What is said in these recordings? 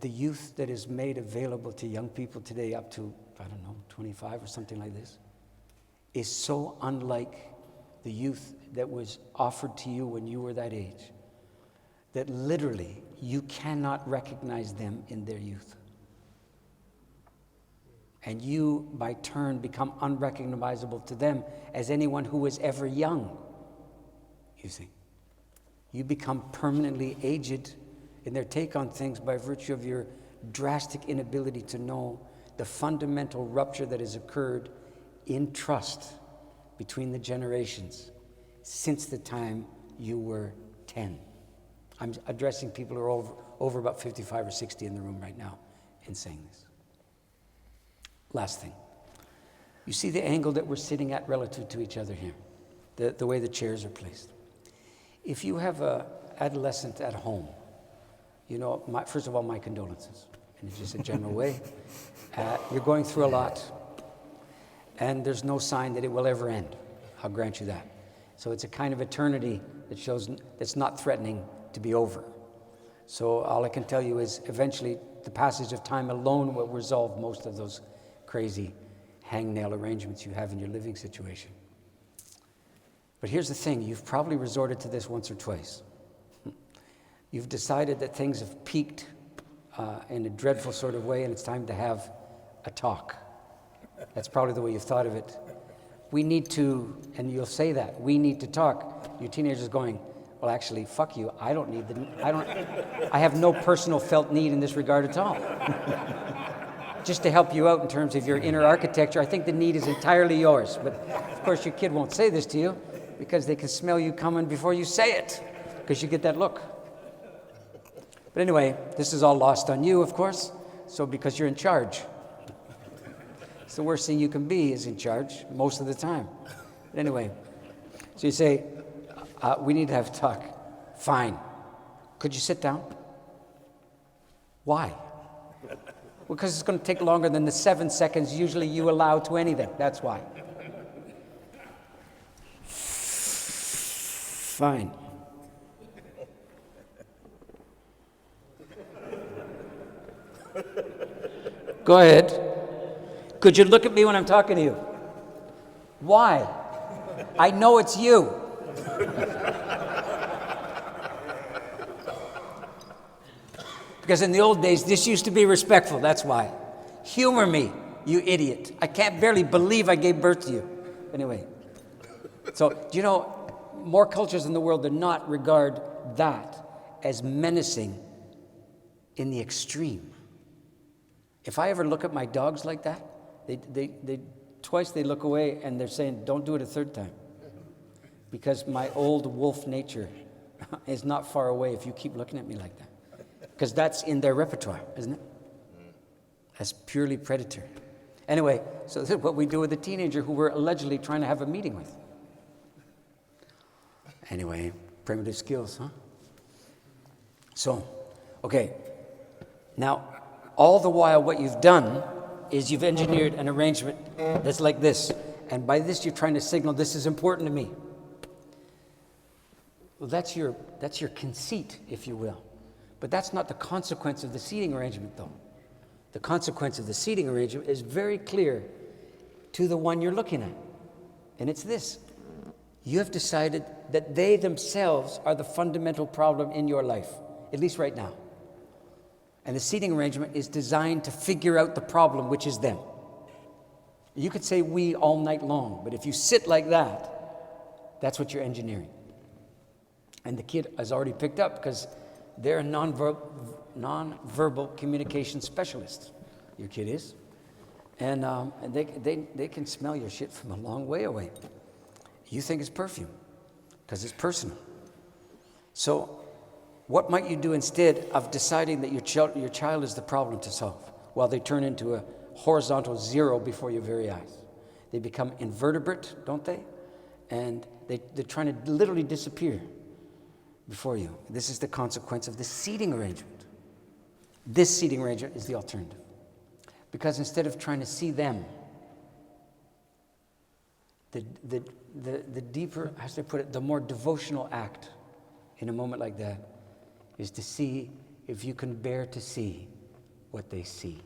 the youth that is made available to young people today up to, 25 or something like this, is so unlike the youth that was offered to you when you were that age, that literally you cannot recognize them in their youth. And you, by turn, become unrecognizable to them as anyone who was ever young, you see. You become permanently aged in their take on things by virtue of your drastic inability to know the fundamental rupture that has occurred in trust between the generations since the time you were 10. I'm addressing people who are over about 55 or 60 in the room right now in saying this. Last thing. You see the angle that we're sitting at relative to each other here, the way the chairs are placed. If you have an adolescent at home, first of all, my condolences, in just a general way. You're going through a lot, and there's no sign that it will ever end. I'll grant you that. So it's a kind of eternity that shows that's not threatening to be over. So all I can tell you is eventually the passage of time alone will resolve most of those crazy hangnail arrangements you have in your living situation. But here's the thing, you've probably resorted to this once or twice. You've decided that things have peaked in a dreadful sort of way, and it's time to have a talk. That's probably the way you've thought of it. We need to, and you'll say that, we need to talk. Your teenager's going, well, actually, fuck you. I have no personal felt need in this regard at all. Just to help you out in terms of your inner architecture, I think the need is entirely yours. But of course, your kid won't say this to you because they can smell you coming before you say it, because you get that look. But anyway, this is all lost on you, of course, so because you're in charge. It's the worst thing you can be is in charge most of the time. But anyway, so you say, we need to have a talk. Fine. Could you sit down? Why? Because it's going to take longer than the 7 seconds usually you allow to anything. That's why. Fine. Go ahead. Could you look at me when I'm talking to you? Why? I know it's you. Because in the old days, this used to be respectful, that's why. Humor me, you idiot. I can't barely believe I gave birth to you. Anyway, so do you know, more cultures in the world do not regard that as menacing in the extreme. If I ever look at my dogs like that, they twice they look away and they're saying, don't do it a third time. Because my old wolf nature is not far away if you keep looking at me like that. Because that's in their repertoire, isn't it? That's purely predatory. Anyway, so this is what we do with a teenager who we're allegedly trying to have a meeting with. Anyway, primitive skills, huh? So, okay. Now, all the while what you've done is you've engineered an arrangement that's like this. And by this you're trying to signal this is important to me. Well, that's your conceit, if you will. But that's not the consequence of the seating arrangement, though. The consequence of the seating arrangement is very clear to the one you're looking at. And it's this. You have decided that they themselves are the fundamental problem in your life, at least right now. And the seating arrangement is designed to figure out the problem, which is them. You could say we all night long, but if you sit like that, that's what you're engineering. And the kid has already picked up because they're a non-verbal communication specialist. Your kid is. And they can smell your shit from a long way away. You think it's perfume because it's personal. So what might you do instead of deciding that your child is the problem to solve while they turn into a horizontal zero before your very eyes? They become invertebrate, don't they? And they're trying to literally disappear before you. This is the consequence of the seating arrangement. This seating arrangement is the alternative. Because instead of trying to see them, the deeper, how should I put it, the more devotional act in a moment like that is to see if you can bear to see what they see.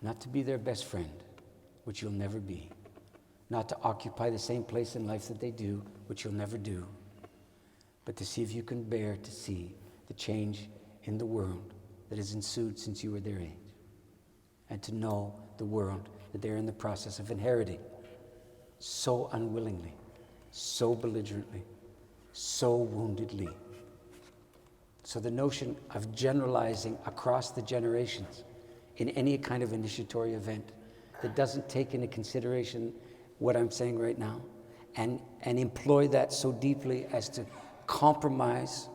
Not to be their best friend, which you'll never be. Not to occupy the same place in life that they do, which you'll never do. But to see if you can bear to see the change in the world that has ensued since you were their age. And to know the world that they're in the process of inheriting so unwillingly, so belligerently, so woundedly. So the notion of generalizing across the generations in any kind of initiatory event that doesn't take into consideration what I'm saying right now and employ that so deeply as to compromise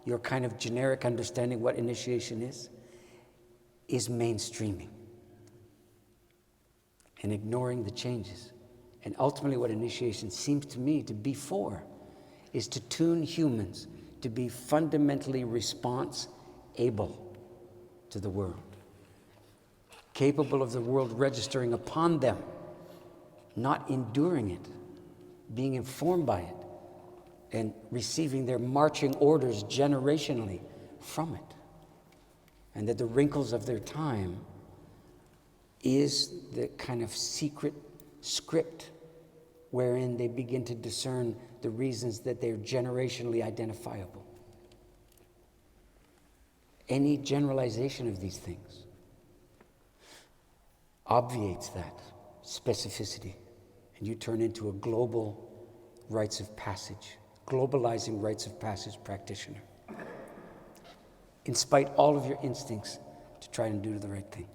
your kind of generic understanding what initiation is mainstreaming and ignoring the changes. And ultimately what initiation seems to me to be for is to tune humans to be fundamentally response-able to the world, capable of the world registering upon them, not enduring it, being informed by it, and receiving their marching orders generationally from it. And that the wrinkles of their time is the kind of secret script wherein they begin to discern the reasons that they're generationally identifiable. Any generalization of these things obviates that specificity, and you turn into a global rites of passage, globalizing rites of passage practitioner, in spite all of your instincts to try and do the right thing.